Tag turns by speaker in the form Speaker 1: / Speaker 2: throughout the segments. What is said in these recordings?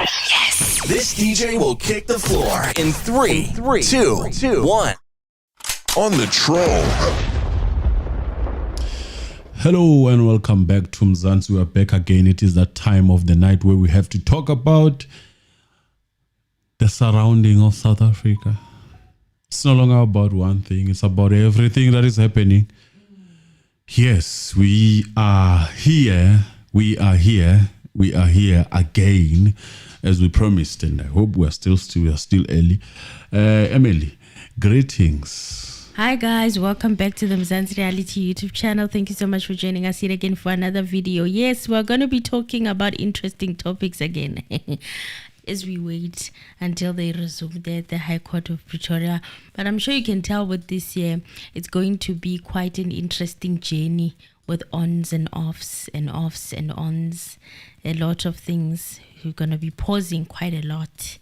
Speaker 1: Yes. This DJ will kick the floor in three, two, 1. On the troll.
Speaker 2: Hello and welcome back to Mzansi. We are back again. It is that time of the night where we have to talk about the surrounding of South Africa. It's no longer about one thing. It's about everything that is happening. Yes, we are here. We are here again, as we promised, and I hope we are still early. Emily, greetings.
Speaker 3: Hi guys, welcome back to the Mzansi Reality YouTube channel. Thank you so much for joining us here again for another video. Yes, we're going to be talking about interesting topics again as we wait until they resume there at the High Court of Pretoria. But I'm sure you can tell with this year, it's going to be quite an interesting journey with ons and offs and offs and ons. A lot of things. We're going to be pausing quite a lot.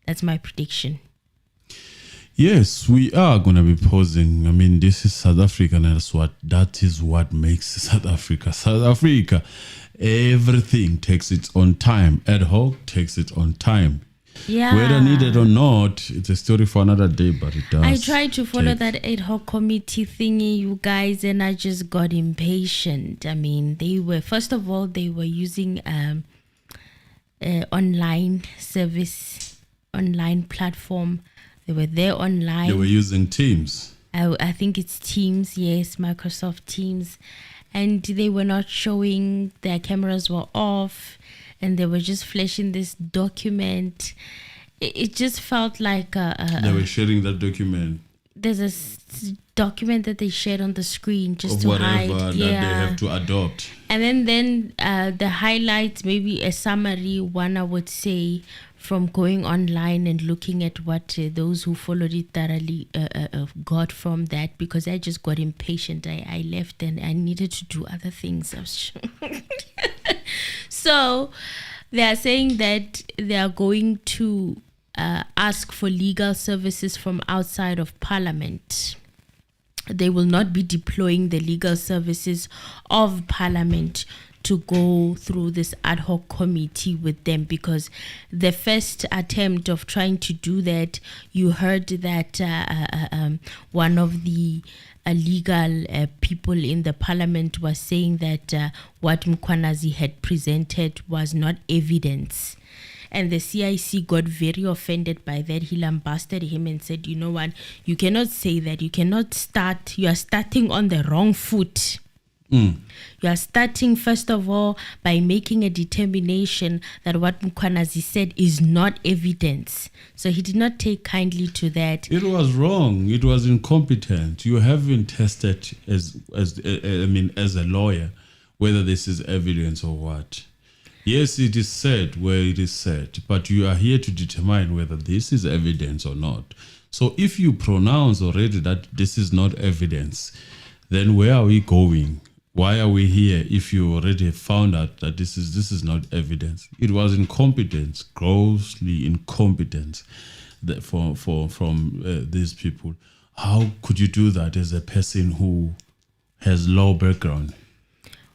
Speaker 3: That's my prediction.
Speaker 2: Yes, we are going to be pausing. I mean, this is South Africa, and that is what makes South Africa. South Africa, everything takes its own time. Ad hoc takes its own time.
Speaker 3: Yeah.
Speaker 2: Whether needed or not, it's a story for another day, but it does.
Speaker 3: I tried to follow that ad hoc committee thingy, you guys, and I just got impatient. I mean, they were using online service, online platform. They were there online.
Speaker 2: They were using Teams.
Speaker 3: I think it's Teams, yes, Microsoft Teams. And they were not showing, their cameras were off, and they were just flashing this document. It just felt like...
Speaker 2: they were sharing that document.
Speaker 3: There's a document that they shared on the screen just to hide.
Speaker 2: That they have to adopt.
Speaker 3: And then the highlights, maybe a summary, one I would say, from going online and looking at what those who followed it thoroughly got from that, because I just got impatient. I left and I needed to do other things. I was So they are saying that they are going to ask for legal services from outside of Parliament. They will not be deploying the legal services of Parliament to go through this ad hoc committee with them, because the first attempt of trying to do that, you heard that one of the legal people in the parliament was saying that what Mkhwanazi had presented was not evidence. And the CIC got very offended by that. He lambasted him and said, you know what, you cannot say that. You are starting on the wrong foot. You are starting, first of all, by making a determination that what Mkhwanazi said is not evidence. So he did not take kindly to that.
Speaker 2: It was wrong. It was incompetent. You haven't tested as a lawyer whether this is evidence or what. Yes, it is said where it is said, but you are here to determine whether this is evidence or not. So if you pronounce already that this is not evidence, then where are we going? Why are we here if you already found out that this is not evidence? It was incompetence, grossly incompetence from these people. How could you do that as a person who has low background?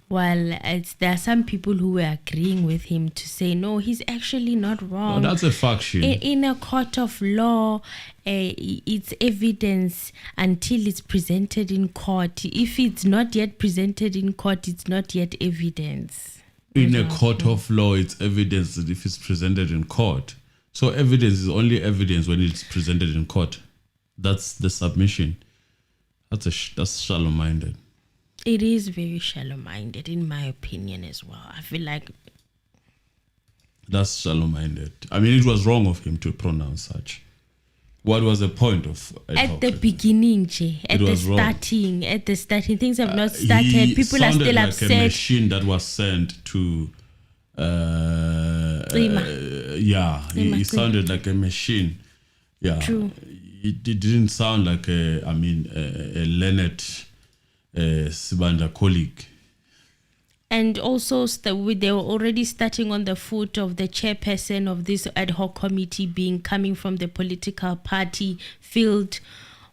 Speaker 3: Well, there are some people who were agreeing with him to say, no, he's actually not wrong.
Speaker 2: No, that's a faction.
Speaker 3: In a court of law, it's evidence until it's presented in court. If it's not yet presented in court, it's not yet evidence.
Speaker 2: In a court of law, it's evidence if it's presented in court. So evidence is only evidence when it's presented in court. That's the submission. That's shallow-minded.
Speaker 3: It is very shallow-minded, in my opinion, as well. I feel like
Speaker 2: that's shallow-minded. I mean, it was wrong of him to pronounce such. What was the point of
Speaker 3: at the beginning, at the starting, things have not started. People are still upset.
Speaker 2: A machine that was sent to he sounded like a machine. Yeah,
Speaker 3: true.
Speaker 2: It didn't sound like a Leonard Sibanda colleague.
Speaker 3: And also, they were already starting on the foot of the chairperson of this ad hoc committee coming from the political party field,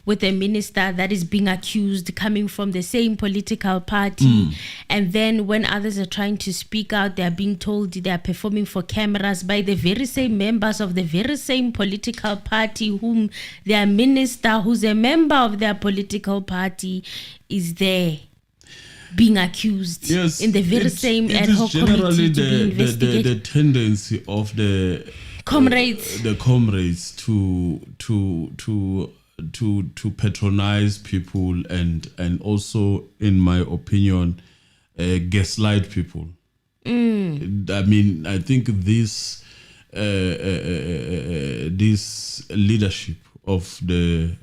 Speaker 3: with a minister that is being accused coming from the same political party. And then when others are trying to speak out, they are being told they are performing for cameras by the very same members of the very same political party whom their minister, who's a member of their political party, is there being accused in the very same ad hoc committee to be investigated.
Speaker 2: The tendency of the
Speaker 3: comrades
Speaker 2: to patronize people and also, in my opinion, gaslight people. I mean, I think this leadership of the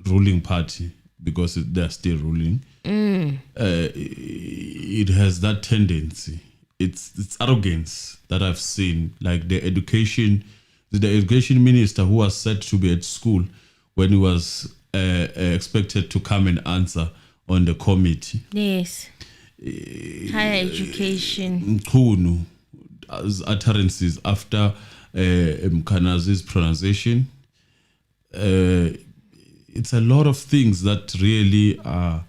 Speaker 2: ruling party, because they're still ruling, it has that tendency. It's arrogance that I've seen. Like the education minister who was said to be at school when he was expected to come and answer on the committee.
Speaker 3: Yes. Higher education.
Speaker 2: Mncunu's utterances after Mkhwanazi'S pronunciation. It's a lot of things that really are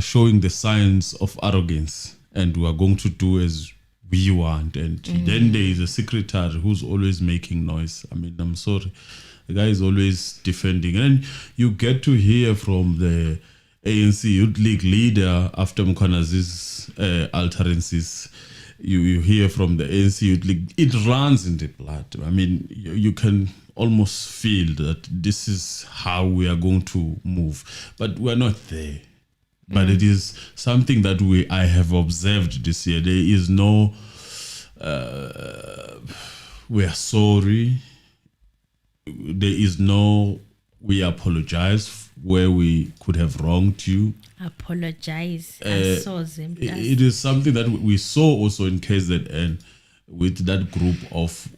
Speaker 2: showing the signs of arrogance, and we are going to do as we want. And then there is a secretary who's always making noise. I mean, I'm sorry, the guy is always defending. And you get to hear from the ANC Youth League leader after Mkhwanazi'S utterances. You hear from the ANC Youth League. It runs in the blood. I mean, you can almost feel that this is how we are going to move, but we're not there. But it is something that I have observed this year. There is no, we are sorry. There is no, we apologize where we could have wronged you.
Speaker 3: Apologize.
Speaker 2: It is something that we saw also in KZN with that group of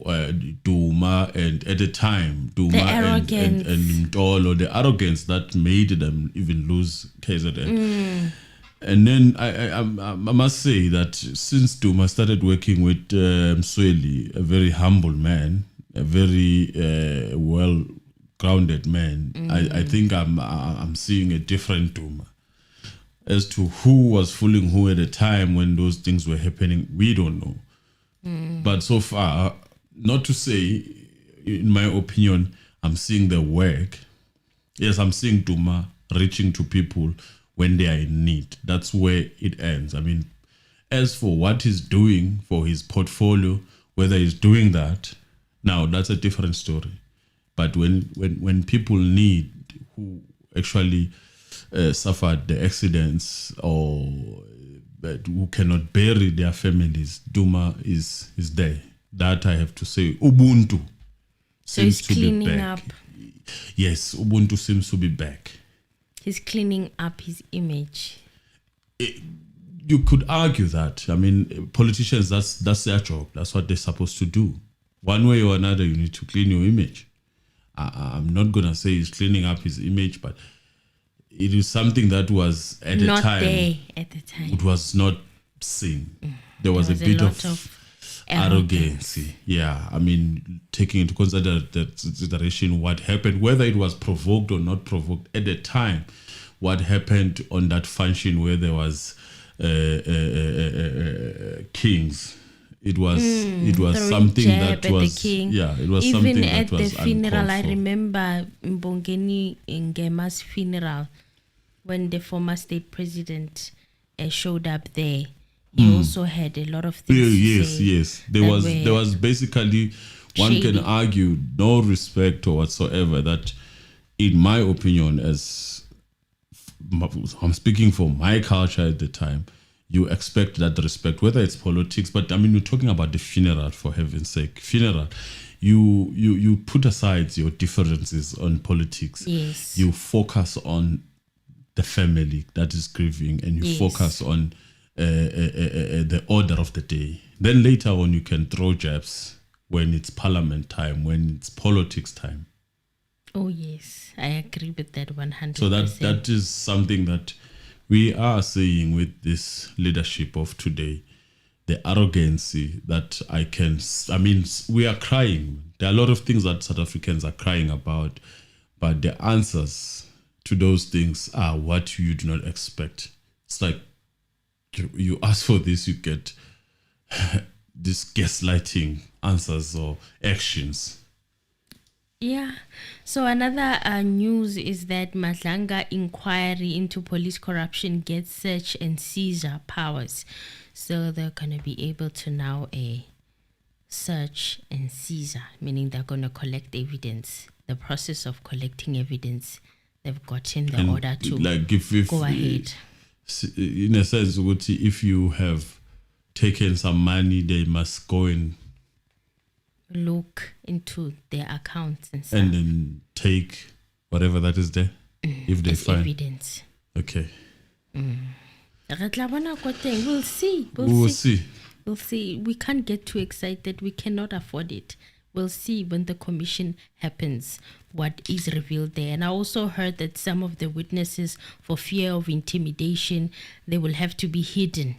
Speaker 2: Duma, and at the time Duma and Mtolo, the arrogance that made them even lose KZN. And then I must say that since Duma started working with Msweli, a very humble man, a very well-grounded man, I think I'm seeing a different Duma. As to who was fooling who at the time when those things were happening, we don't know. But so far, not to say, in my opinion, I'm seeing the work. Yes, I'm seeing Duma reaching to people when they are in need. That's where it ends. I mean, as for what he's doing for his portfolio, whether he's doing that, now that's a different story. But when people need, who actually suffered the accidents or who cannot bury their families, Duma is there. That I have to say. Ubuntu seems to be back. Yes, Ubuntu seems to be back.
Speaker 3: He's cleaning up his image.
Speaker 2: You could argue that. I mean, politicians, that's their job. That's what they're supposed to do. One way or another, you need to clean your image. I'm not going to say he's cleaning up his image, but it is something that was at
Speaker 3: not
Speaker 2: the time.
Speaker 3: There at the time.
Speaker 2: It was not seen. There was a bit of arrogance. Yeah, I mean, taking into consideration what happened, whether it was provoked or not provoked at the time, what happened on that function where there was kings. It was something that was it was
Speaker 3: even
Speaker 2: something
Speaker 3: at
Speaker 2: that was
Speaker 3: the funeral. I
Speaker 2: uncalled for.
Speaker 3: remember Mbongeni Ngema's funeral when the former state president showed up there. He also had a lot of things to say.
Speaker 2: Yes. There was basically, one can argue, no respect or whatsoever. That, in my opinion, as I'm speaking for my culture at the time, you expect that respect, whether it's politics, but I mean, we're talking about the funeral, for heaven's sake. Funeral, you put aside your differences on politics.
Speaker 3: Yes.
Speaker 2: You focus on the family that is grieving, and you focus on the order of the day. Then later on, you can throw jabs when it's parliament time, when it's politics time.
Speaker 3: Oh yes, I agree with that 100%.
Speaker 2: So that is something that we are seeing with this leadership of today, the arrogancy that we are crying. There are a lot of things that South Africans are crying about, but the answers to those things are what you do not expect. It's like you ask for this, you get this gaslighting answers or actions.
Speaker 3: Yeah. So another news is that Madlanga inquiry into police corruption gets search and seizure powers. So they're going to be able to now search and seizure, meaning they're going to collect evidence. The process of collecting evidence, they've gotten the order to
Speaker 2: like if
Speaker 3: go ahead.
Speaker 2: In a sense, if you have taken some money, they must go and
Speaker 3: look into their accounts and stuff.
Speaker 2: And then take whatever that is there if they find
Speaker 3: evidence.
Speaker 2: Okay.
Speaker 3: We'll see.
Speaker 2: We'll see.
Speaker 3: We'll see. We can't get too excited. We cannot afford it. We'll see when the commission happens what is revealed there. And I also heard that some of the witnesses, for fear of intimidation, they will have to be hidden.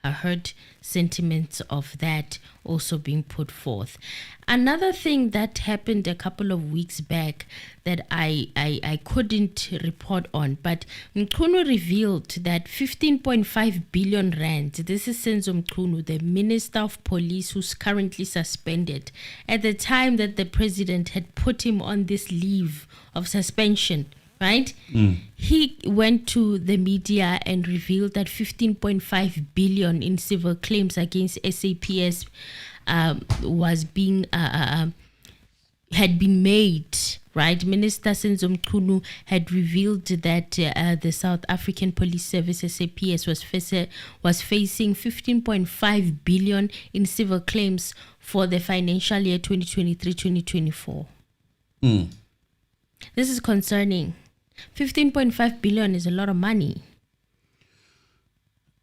Speaker 3: I heard sentiments of that also being put forth. Another thing that happened a couple of weeks back that I couldn't report on, but Mncunu revealed that 15.5 billion rand, this is Senzo Mncunu, the Minister of Police who's currently suspended, at the time that the president had put him on this leave of suspension, right? He went to the media and revealed that 15.5 billion in civil claims against SAPS was being had been made, right? Minister Senzo Mncunu had revealed that the South African Police Service SAPS was facing 15.5 billion in civil claims for the financial year 2023-2024. This is concerning. 15.5 billion is a lot of money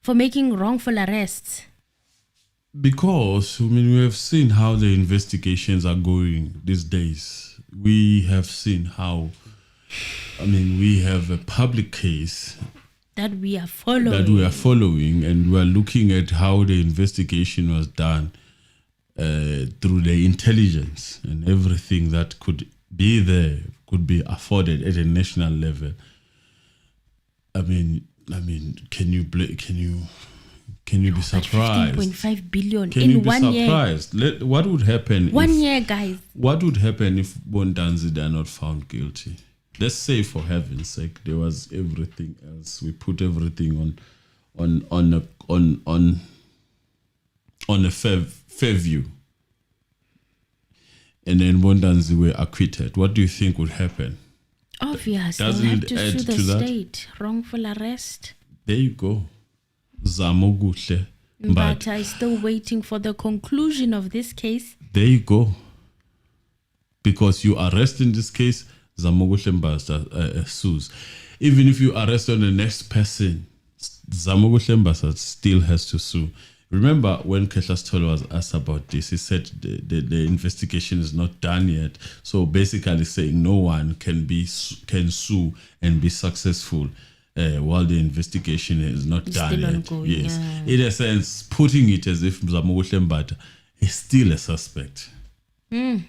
Speaker 3: for making wrongful arrests.
Speaker 2: Because, we have seen how the investigations are going these days. We have seen how, we have a public case
Speaker 3: that we are following.
Speaker 2: And we are looking at how the investigation was done through the intelligence and everything that could be there, could be afforded at a national level. Can you be surprised?
Speaker 3: 15.5 billion
Speaker 2: Can
Speaker 3: in
Speaker 2: you be
Speaker 3: 1 year.
Speaker 2: surprised? What would happen?
Speaker 3: Year, guys.
Speaker 2: What would happen if Bondanzi are not found guilty? Let's say, for heaven's sake, there was everything else. We put everything on a fair view. And then Bondanzi were acquitted. What do you think would happen?
Speaker 3: Obviously,
Speaker 2: Doesn't
Speaker 3: you have
Speaker 2: it
Speaker 3: to
Speaker 2: add
Speaker 3: sue the
Speaker 2: to that?
Speaker 3: state. Wrongful arrest.
Speaker 2: There you go. Zamoguhle.
Speaker 3: But I'm still waiting for the conclusion of this case.
Speaker 2: There you go. Because you arrest in this case, Zamoguhle Mbasa sues. Even if you arrest on the next person, Zamoguhle Mbasa still has to sue. Remember when Kehlas Tolo was asked about this, he said the investigation is not done yet. So basically saying no one can sue and be successful while the investigation is not done
Speaker 3: still
Speaker 2: yet.
Speaker 3: Ongoing,
Speaker 2: Yes.
Speaker 3: yeah.
Speaker 2: In a sense, putting it as if Zamoguhle Mbata is still a suspect. I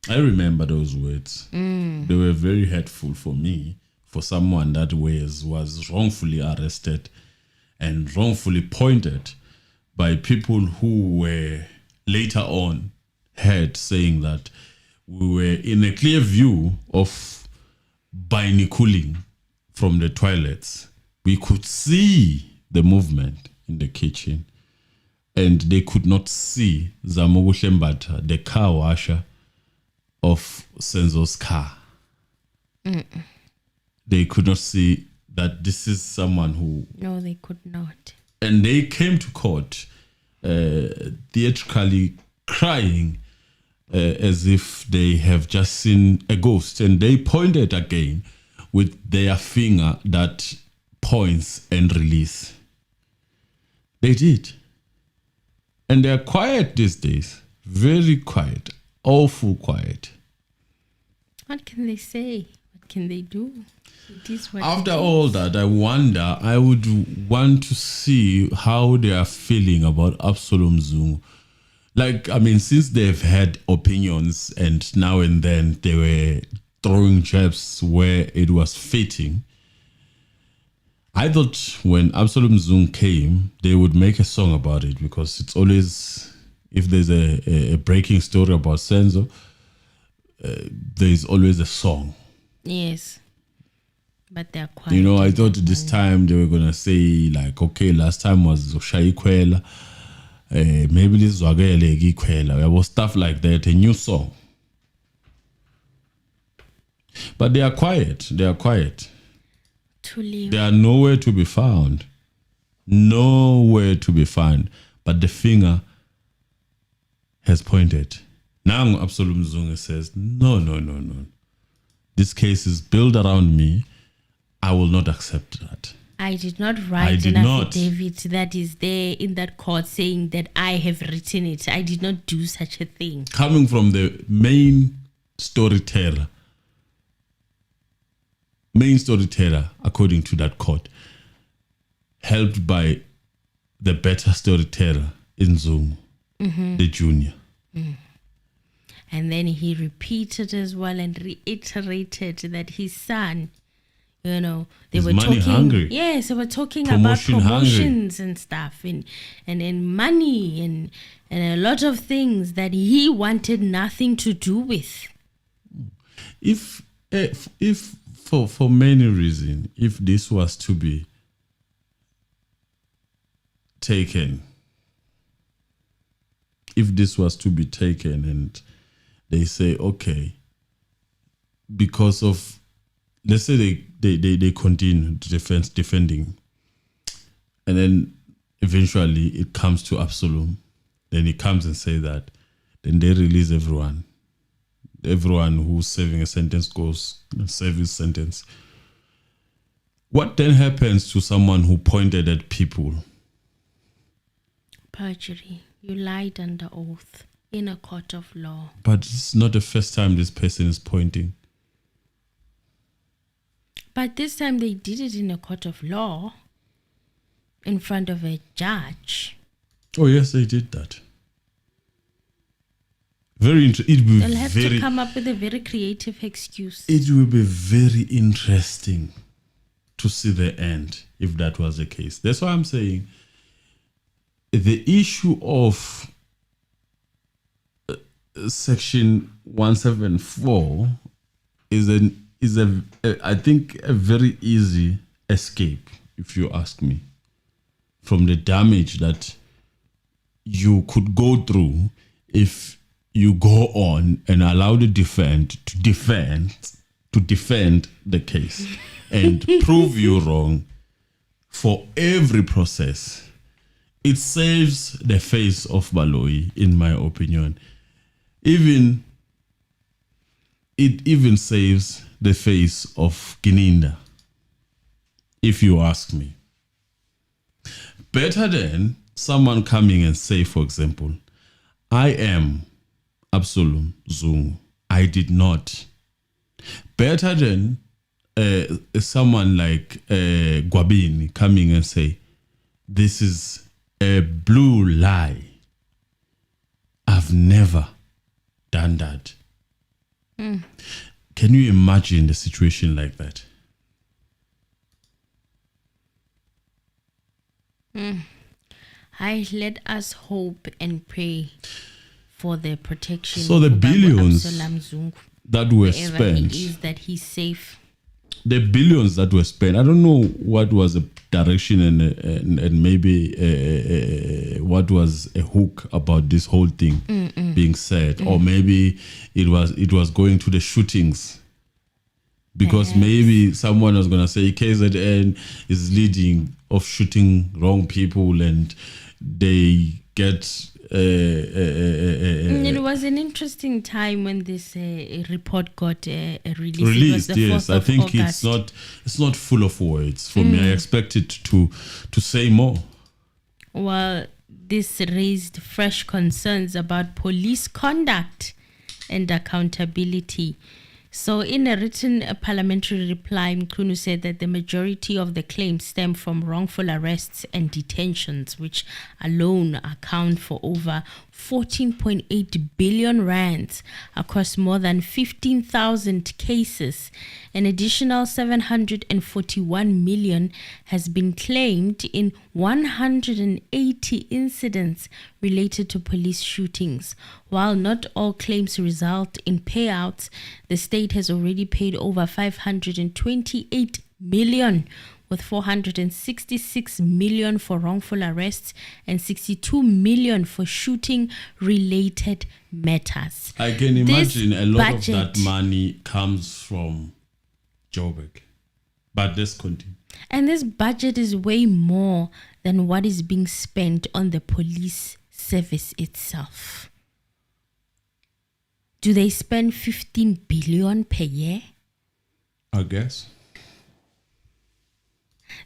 Speaker 2: remember those words. They were very hurtful for me, for someone that was wrongfully arrested and wrongfully pointed by people who were later on heard saying that we were in a clear view of binoculing from the toilets. We could see the movement in the kitchen, and they could not see Zamoguhle Mbata, the car washer of Senzo's car. They could not see that this is someone who...
Speaker 3: No, they could not.
Speaker 2: And they came to court theatrically crying as if they have just seen a ghost. And they pointed again with their finger that points and release. They did. And they're quiet these days. Very quiet. Awful quiet.
Speaker 3: What can they say? What can they do? It is what
Speaker 2: After
Speaker 3: it is.
Speaker 2: all that, I would want to see how they are feeling about Absalom Zungu Like, I mean, since they've had opinions and now and then they were throwing jabs where it was fitting, I thought when Absalom Zung came, they would make a song about it, because it's always, if there's a breaking story about Senzo, there's always a song.
Speaker 3: Yes. But they're quiet.
Speaker 2: You know, I thought this time they were going to say, like, okay, last time was Zoshai Kwela. Maybe this Zwagele Gikwela. There was stuff like that, a new song. But they are quiet. They are quiet. They are nowhere to be found. Nowhere to be found. But the finger has pointed. Now Absalom Zunga says, no. This case is built around me. I will not accept that.
Speaker 3: I did not write an affidavit that is there in that court saying that I have written it. I did not do such a thing.
Speaker 2: Coming from the main storyteller, according to that court, helped by the better storyteller in Zoom, the junior.
Speaker 3: And then he repeated as well and reiterated that his son, you know, they were talking. Hungry. Yes, they were talking about promotions and stuff, and money and a lot of things that he wanted nothing to do with.
Speaker 2: If for many reasons, if this was to be taken, and they say, okay, because of, let's say they continue defending, and then eventually it comes to Absalom, then he comes and say that, then they release everyone. Everyone who's serving a sentence goes and serve his sentence. What then happens to someone who pointed at people?
Speaker 3: Perjury. You lied under oath in a court of law.
Speaker 2: But it's not the first time this person is pointing.
Speaker 3: But this time they did it in a court of law in front of a judge.
Speaker 2: Oh, yes, they did that. Very interesting.
Speaker 3: They'll have to come up with a very creative excuse.
Speaker 2: It will be very interesting to see the end if that was the case. That's why I'm saying the issue of Section 174 is I think a very easy escape, if you ask me, from the damage that you could go through if you go on and allow the defend to defend the case and prove you wrong for every process. It saves the face of Baloyi, in my opinion. It even saves the face of Gininda, if you ask me. Better than someone coming and say, for example, I am Absalom Zungu. I did not. Better than someone like Gwabini coming and say, this is a blue lie. I've never done that. Can you imagine the situation like that?
Speaker 3: Let us hope and pray for the protection.
Speaker 2: So the billions that were spent,
Speaker 3: is that he's safe.
Speaker 2: The billions that were spent, I don't know what was the direction and maybe what was a hook about this whole thing being said, or maybe it was going to the shootings, because maybe someone was going to say KZN is leading of shooting wrong people and they get
Speaker 3: it was an interesting time when this report got released.
Speaker 2: Yes, I think it's not full of words for me. I expected to say more.
Speaker 3: Well, this raised fresh concerns about police conduct and accountability. So, in a written parliamentary reply, Mncunu said that the majority of the claims stem from wrongful arrests and detentions, which alone account for over 14.8 billion rands across more than 15,000 cases. An additional 741 million has been claimed in 180 incidents related to police shootings. While not all claims result in payouts, the state has already paid over 528 million, with 466 million for wrongful arrests and 62 million for shooting-related matters.
Speaker 2: I can imagine a lot
Speaker 3: budget,
Speaker 2: of that money comes from Joburg. But let's continue.
Speaker 3: And this budget is way more than what is being spent on the police service itself. Do they spend 15 billion per year?
Speaker 2: I guess.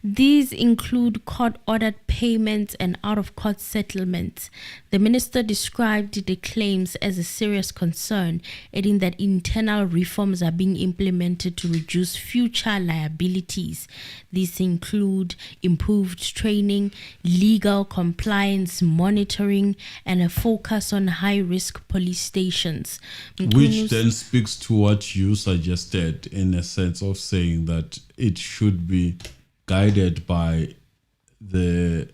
Speaker 3: These include court-ordered payments and out-of-court settlements. The minister described the claims as a serious concern, adding that internal reforms are being implemented to reduce future liabilities. These include improved training, legal compliance monitoring, and a focus on high-risk police stations.
Speaker 2: Which then speaks to what you suggested, in a sense of saying that it should be guided by the,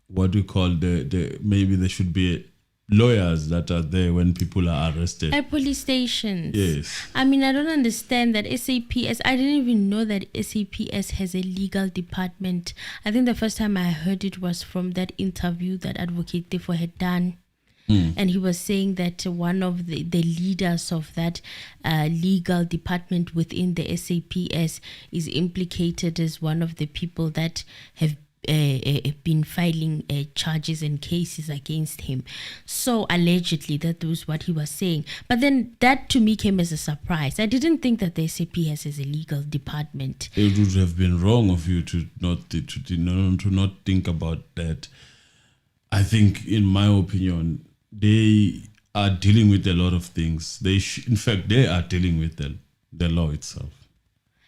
Speaker 2: what do you call the maybe there should be lawyers that are there when people are arrested
Speaker 3: at police stations.
Speaker 2: Yes.
Speaker 3: I mean, I don't understand that SAPS, I didn't even know that SAPS has a legal department. I think the first time I heard it was from that interview that Advocate Tefo had done. And he was saying that one of the leaders of that legal department within the SAPS is implicated as one of the people that have been filing charges and cases against him. So allegedly, that was what he was saying. But then that to me came as a surprise. I didn't think that the SAPS has a legal department.
Speaker 2: It would have been wrong of you to not think about that. I think, in my opinion, they are dealing with a lot of things. In fact, they are dealing with the law itself.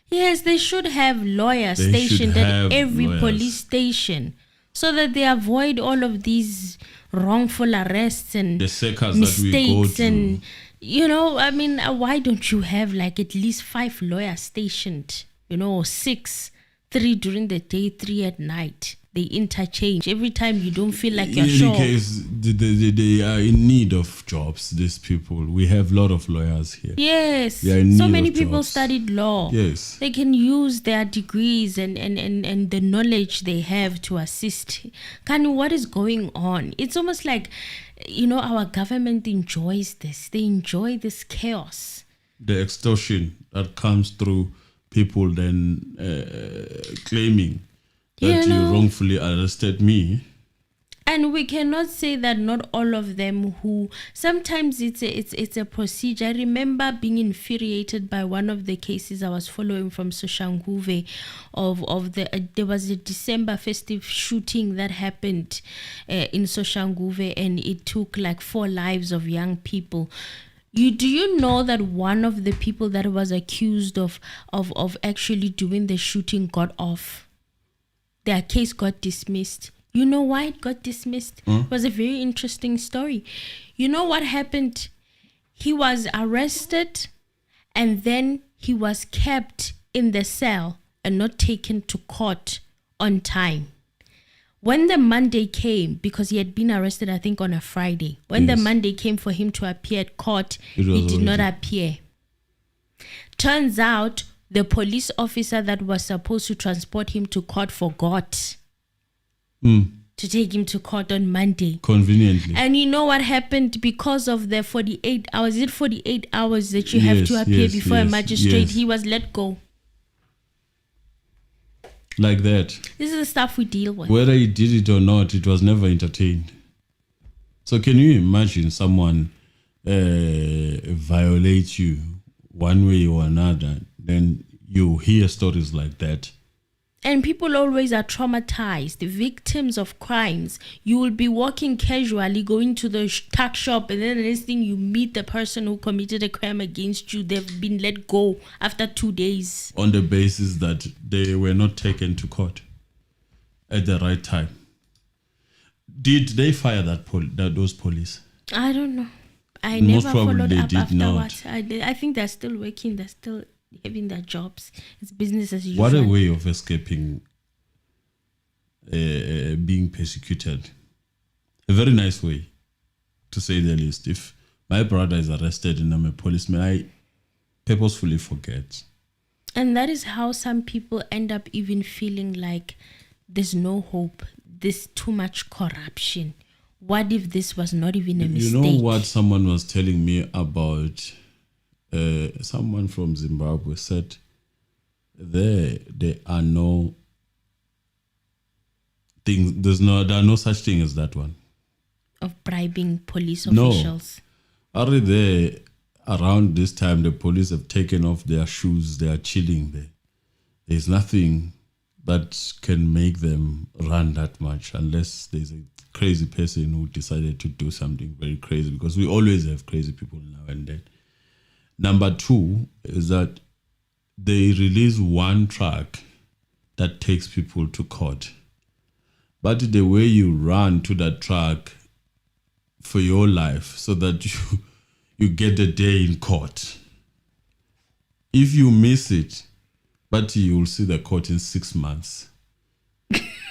Speaker 3: Yes, they should have lawyers stationed at every police station so that they avoid all of these wrongful arrests and
Speaker 2: the circles
Speaker 3: mistakes
Speaker 2: that we go through.
Speaker 3: And, you know, I mean, why don't you have like at least 5 lawyers stationed, or 6, 3 during the day, 3 at night? They interchange every time you don't feel like you're sure.
Speaker 2: In any case, they are in need of jobs, these people. We have a lot of lawyers here.
Speaker 3: Yes. So many people studied law.
Speaker 2: Yes.
Speaker 3: They can use their degrees and the knowledge they have to assist. What is going on? It's almost like, our government enjoys this. They enjoy this chaos.
Speaker 2: The extortion that comes through people then claiming that you wrongfully arrested me.
Speaker 3: And we cannot say that not all of them who, sometimes it's a procedure. I remember being infuriated by one of the cases I was following from Soshanguve there was a December festive shooting that happened in Soshanguve, and it took like 4 lives of young people. Do you know that one of the people that was accused of actually doing the shooting got off? Their case got dismissed. You know why it got dismissed? It was a very interesting story. You know what happened? He was arrested and then he was kept in the cell and not taken to court on time. When the Monday came, because he had been arrested, I think, on a Friday. When the Monday came for him to appear at court, he did not appear. Turns out, the police officer that was supposed to transport him to court forgot to take him to court on Monday.
Speaker 2: Conveniently.
Speaker 3: And you know what happened? Because of the 48 hours, is it 48 hours that you have to appear before a magistrate? He was let go.
Speaker 2: Like that.
Speaker 3: This is the stuff we deal with.
Speaker 2: Whether he did it or not, it was never entertained. So can you imagine someone violate you one way or another, then you hear stories like that?
Speaker 3: And people always are traumatized, victims of crimes. You will be walking casually, going to the tuck shop, and then the next thing you meet the person who committed a crime against you. They've been let go after 2 days.
Speaker 2: On the basis that they were not taken to court at the right time. Did they fire those police?
Speaker 3: I don't know. I
Speaker 2: Most
Speaker 3: never
Speaker 2: probably
Speaker 3: followed
Speaker 2: they
Speaker 3: up
Speaker 2: did
Speaker 3: afterwards.
Speaker 2: not.
Speaker 3: I think they're still working. They're still having their jobs. It's business as usual.
Speaker 2: What a way of escaping being persecuted. A very nice way, to say the least. If my brother is arrested and I'm a policeman, I purposefully forget.
Speaker 3: And that is how some people end up even feeling like there's no hope. There's too much corruption. What if this was not even a mistake?
Speaker 2: You know what someone was telling me about? Someone from Zimbabwe said there are no things. There are no such thing as that one.
Speaker 3: Of bribing police officials.
Speaker 2: No. Are there around this time the police have taken off their shoes? They are chilling there. There's nothing that can make them run that much unless there's a crazy person who decided to do something very crazy, because we always have crazy people now and then. Number two is that they release one truck that takes people to court. But the way you run to that truck for your life so that you get a day in court. If you miss it, but you will see the court in 6 months.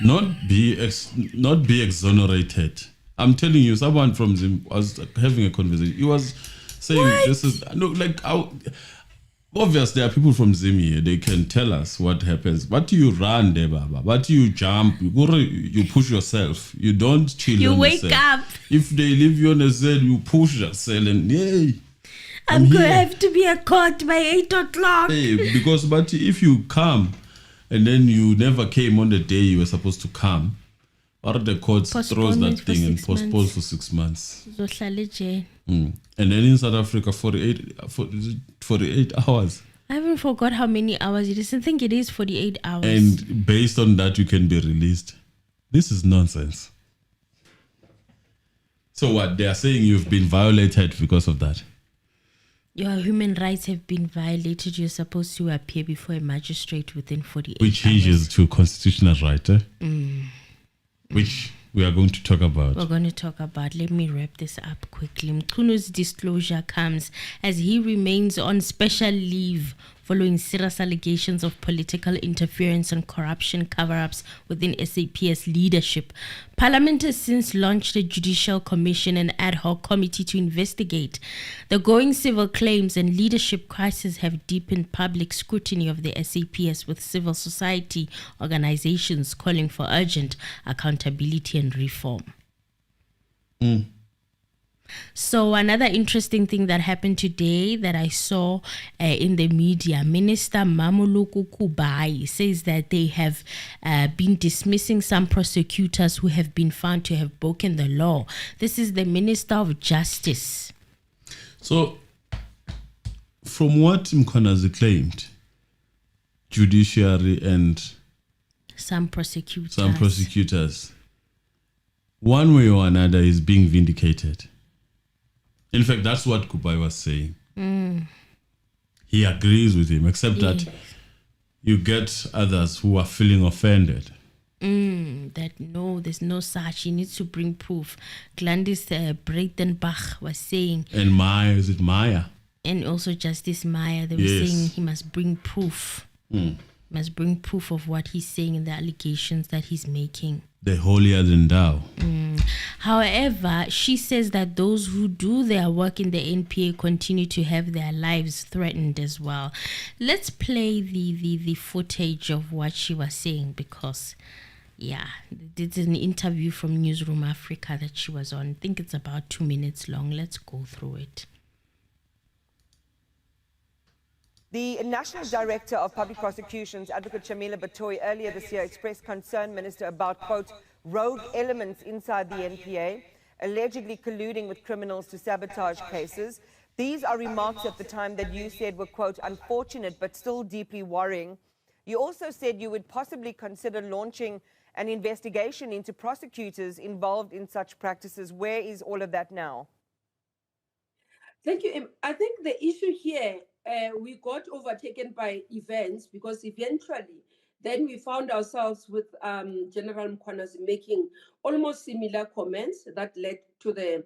Speaker 2: Not be exonerated. I'm telling you, someone from Zim was having a conversation. He was saying,
Speaker 3: What?
Speaker 2: "This is obvious. There are people from Zim here. They can tell us what happens. But you run there, Baba. But you jump. You push yourself. You don't chill.
Speaker 3: You
Speaker 2: on
Speaker 3: wake
Speaker 2: the cell.
Speaker 3: up.
Speaker 2: If they leave you on a cell, you push the cell and yay.
Speaker 3: I'm going to
Speaker 2: here.
Speaker 3: have to be at court by 8 o'clock.
Speaker 2: Because but if you come and then you never came on the day you were supposed to come, or the court throws that
Speaker 3: Postponement for
Speaker 2: thing and
Speaker 3: 6
Speaker 2: postpones
Speaker 3: months.
Speaker 2: for 6 months.
Speaker 3: Zohlala jail.
Speaker 2: And then in South Africa, 48 hours.
Speaker 3: I haven't forgot how many hours it is. I think it is 48 hours.
Speaker 2: And based on that, you can be released. This is nonsense. So what? They are saying you've been violated because of that.
Speaker 3: Your human rights have been violated. You're supposed to appear before a magistrate within 48
Speaker 2: Which
Speaker 3: hours.
Speaker 2: hinges to constitutional right, which we are going to talk about.
Speaker 3: We're going to talk about. Let me wrap this up quickly. Mncunu's disclosure comes as he remains on special leave following serious allegations of political interference and corruption cover-ups within SAPS leadership. Parliament has since launched a judicial commission and ad hoc committee to investigate. The growing civil claims and leadership crisis have deepened public scrutiny of the SAPS, with civil society organizations calling for urgent accountability and reform. So another interesting thing that happened today that I saw in the media, Minister Mamuluku Kubai says that they have been dismissing some prosecutors who have been found to have broken the law. This is the Minister of Justice.
Speaker 2: So, from what Mkhwanazi claimed, judiciary and
Speaker 3: Some prosecutors,
Speaker 2: one way or another, is being vindicated. In fact, that's what Kubai was saying. He agrees with him, except that you get others who are feeling offended.
Speaker 3: That no, there's no such. He needs to bring proof. Gladys Breitenbach was saying,
Speaker 2: And Maya, is it Maya?
Speaker 3: and also Justice Meyer, they were
Speaker 2: Yes.
Speaker 3: saying he must bring proof. Must bring proof of what he's saying and the allegations that he's making.
Speaker 2: The holier than thou.
Speaker 3: However, she says that those who do their work in the NPA continue to have their lives threatened as well. Let's play the footage of what she was saying, because it's an interview from Newsroom Africa that she was on. I think it's about 2 minutes long. Let's go through it.
Speaker 4: The National Director of Public Prosecutions, Advocate Shamila Batoy, earlier this year expressed concern, Minister, about, quote, rogue elements inside the NPA, allegedly colluding with criminals to sabotage cases. These are remarks at the time that you said were, quote, unfortunate but still deeply worrying. You also said you would possibly consider launching an investigation into prosecutors involved in such practices. Where is all of that now?
Speaker 5: Thank you. I think the issue here, we got overtaken by events because eventually then we found ourselves with General Mkhwanazi making almost similar comments that led to the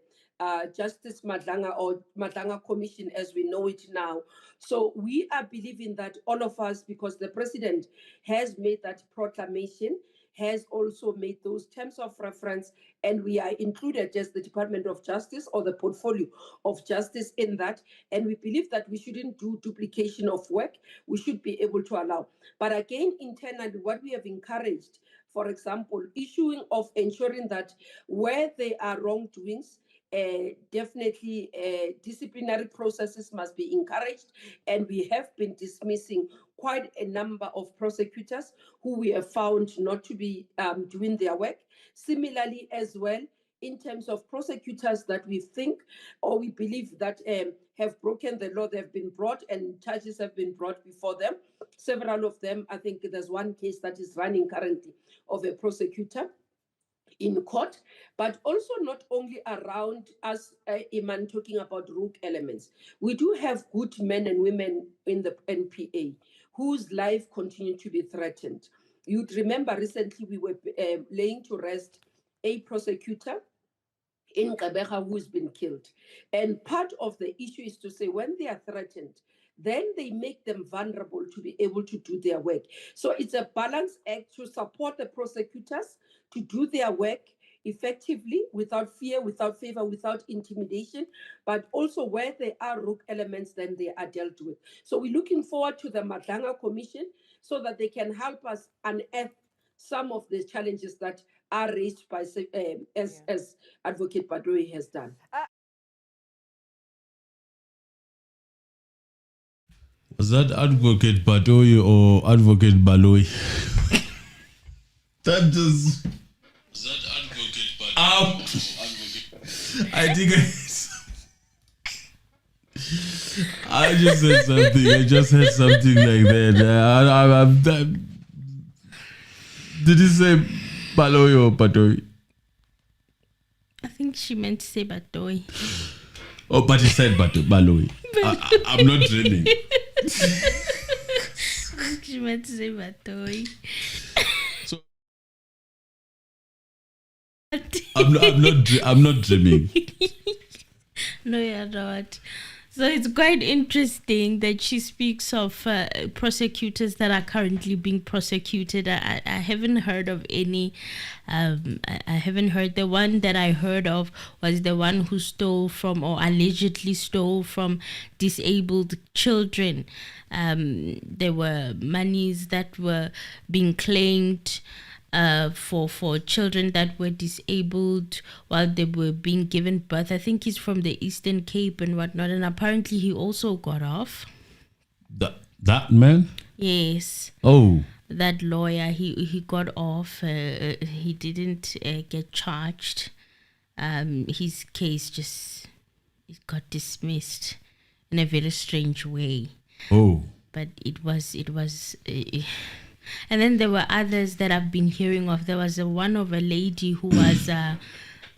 Speaker 5: Justice Madlanga or Madlanga Commission as we know it now. So we are believing that all of us, because the president has made that proclamation, has also made those terms of reference, and we are included as the Department of Justice or the portfolio of justice in that. And we believe that we shouldn't do duplication of work. We should be able to allow. But again, internally, what we have encouraged, for example, issuing of ensuring that where there are wrongdoings, definitely disciplinary processes must be encouraged, and we have been dismissing quite a number of prosecutors who we have found not to be doing their work. Similarly as well, in terms of prosecutors that we think or we believe that have broken the law, they have been brought and charges have been brought before them. Several of them, I think there's one case that is running currently of a prosecutor in court, but also not only around us, Iman, talking about rogue elements. We do have good men and women in the NPA whose life continued to be threatened. You'd remember recently we were laying to rest a prosecutor in Kabeja who's been killed. And part of the issue is to say when they are threatened, then they make them vulnerable to be able to do their work. So it's a balance act to support the prosecutors to do their work effectively, without fear, without favor, without intimidation, but also where there are rogue elements, then they are dealt with. So we're looking forward to the Madlanga Commission so that they can help us unearth some of the challenges that are raised by as Advocate Baloyi has done.
Speaker 2: Was that Advocate Baloyi or Advocate Baloyi? That just. Was that Advocate Baloyi? I think I just said something. I just said something like that. Did you say Baloyi or Baloyi?
Speaker 3: I think she meant to say Baloyi.
Speaker 2: Oh, but he said Baloyi. I'm not dreaming.
Speaker 3: She meant to say Baloyi.
Speaker 2: So I'm not dreaming.
Speaker 3: No, you're not. So it's quite interesting that she speaks of prosecutors that are currently being prosecuted. I haven't heard of any. I haven't heard. The one that I heard of was the one who stole from or allegedly stole from disabled children. There were monies that were being claimed for children that were disabled while they were being given birth. I think he's from the Eastern Cape and whatnot, and apparently he also got off.
Speaker 2: That man?
Speaker 3: Yes.
Speaker 2: Oh.
Speaker 3: That lawyer, he got off. He didn't get charged. His case just got dismissed in a very strange way.
Speaker 2: Oh.
Speaker 3: But it was. And then there were others that I've been hearing of. There was one of a lady who was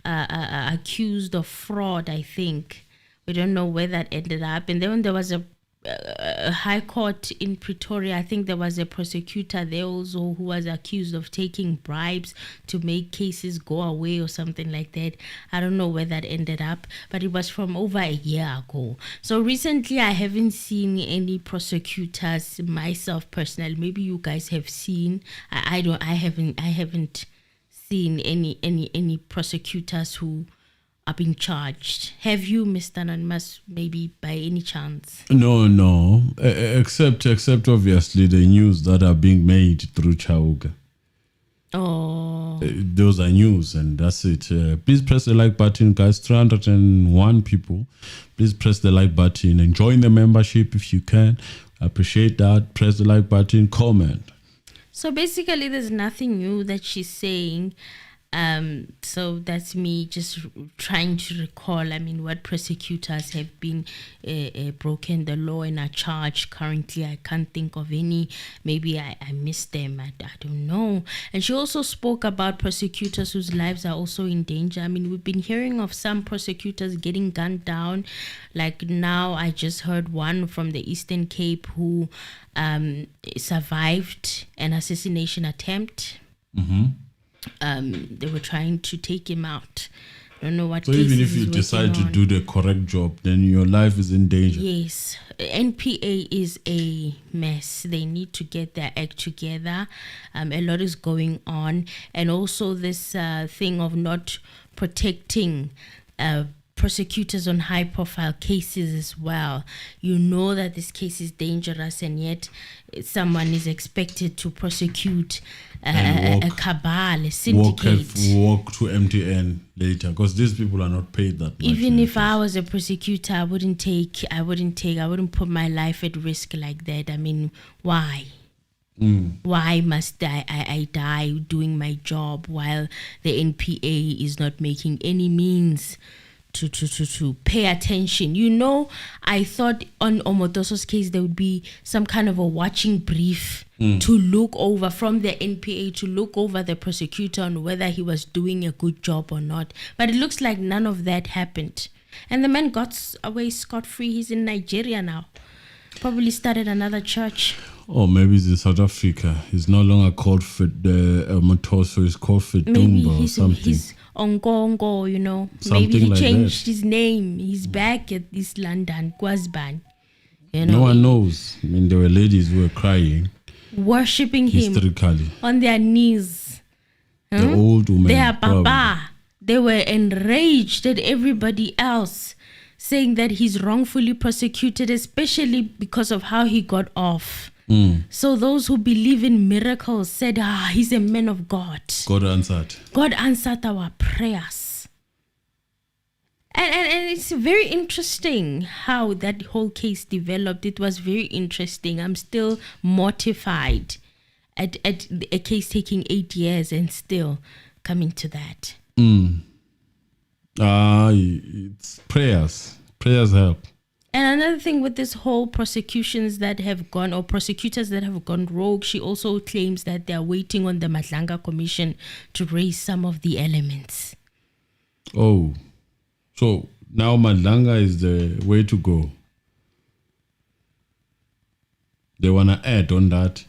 Speaker 3: accused of fraud, I think. We don't know where that ended up. And then there was a high court in Pretoria. I think there was a prosecutor there also who was accused of taking bribes to make cases go away or something like that. I don't know where that ended up, but it was from over a year ago. So recently I haven't seen any prosecutors myself personally. Maybe you guys have seen. I haven't seen any prosecutors who are being charged. Have you, Mr. Anonymous, maybe by any chance?
Speaker 2: No. Except obviously the news that are being made through Chauga.
Speaker 3: Oh.
Speaker 2: Those are news and that's it. Please press the like button, guys. 301 people. Please press the like button and join the membership if you can. I appreciate that. Press the like button, comment.
Speaker 3: So basically there's nothing new that she's saying. So that's me just trying to recall, I mean, what prosecutors have been broken the law and are charged currently. I can't think of any. Maybe I missed them. I don't know. And she also spoke about prosecutors whose lives are also in danger. I mean, we've been hearing of some prosecutors getting gunned down. Like now, I just heard one from the Eastern Cape who survived an assassination attempt. They were trying to take him out. I don't know what.
Speaker 2: So even if you decide to do the correct job, then your life is in danger.
Speaker 3: Yes, NPA is a mess. They need to get their act together. A lot is going on, and also this thing of not protecting prosecutors on high-profile cases as well. You know that this case is dangerous, and yet someone is expected to prosecute a cabal, a syndicate.
Speaker 2: Walk to MTN later, because these people are not paid that much.
Speaker 3: Even if I was a prosecutor, I wouldn't put my life at risk like that. I mean, why? Why must I die doing my job while the NPA is not making any means to pay attention? You know, I thought on Omotoso's case there would be some kind of a watching brief to look over from the NPA, to look over the prosecutor on whether he was doing a good job or not. But it looks like none of that happened. And the man got away scot-free. He's in Nigeria now. Probably started another church.
Speaker 2: Or maybe he's in South Africa. He's no longer called Motoso, he's called Fedumba or something.
Speaker 3: He's Ongongo, you know.
Speaker 2: Something
Speaker 3: maybe he
Speaker 2: like
Speaker 3: changed
Speaker 2: that.
Speaker 3: his name. He's back at East London, Kwazban. You know,
Speaker 2: No one knows. I mean, there were ladies who were crying
Speaker 3: worshipping him
Speaker 2: hysterically.
Speaker 3: on their knees.
Speaker 2: The old woman.
Speaker 3: Their
Speaker 2: probably.
Speaker 3: papa. They were enraged at everybody else, saying that he's wrongfully prosecuted, especially because of how he got off. So those who believe in miracles said, he's a man of God.
Speaker 2: God answered.
Speaker 3: God answered our prayers. And it's very interesting how that whole case developed. It was very interesting. I'm still mortified at a case taking 8 years and still coming to that.
Speaker 2: It's prayers. Prayers help.
Speaker 3: And another thing with this whole prosecutors that have gone rogue, she also claims that they're waiting on the Madlanga Commission to raise some of the elements.
Speaker 2: Oh, so now Madlanga is the way to go. They want to add on that.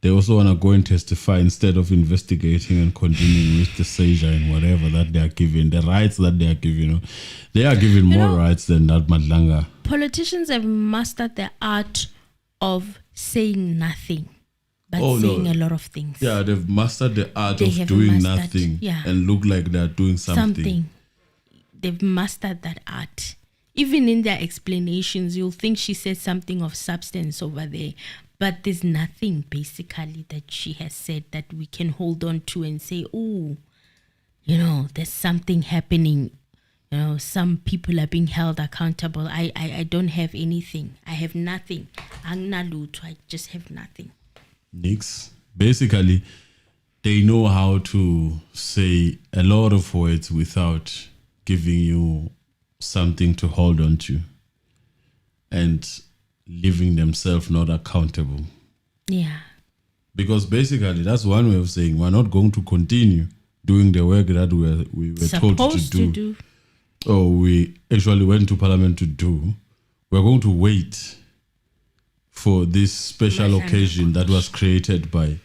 Speaker 2: They also want to go and testify instead of investigating and continuing with the seizure and whatever that they are given, the rights that they are given. They are given more rights than that Madlanga.
Speaker 3: Politicians have mastered the art of saying nothing, but saying a lot of things.
Speaker 2: Yeah, they've mastered the art of doing nothing and look like they're doing something.
Speaker 3: They've mastered that art. Even in their explanations, you'll think she said something of substance over there. But there's nothing basically that she has said that we can hold on to and say, oh, there's something happening. Some people are being held accountable. I don't have anything. I have nothing. I just have nothing.
Speaker 2: Nix. Basically, they know how to say a lot of words without giving you something to hold on to. And leaving themselves not accountable.
Speaker 3: Yeah.
Speaker 2: Because basically, that's one way of saying we're not going to continue doing the work that we were told to do. Or we actually went to Parliament to do. We're going to wait for this special occasion that was created by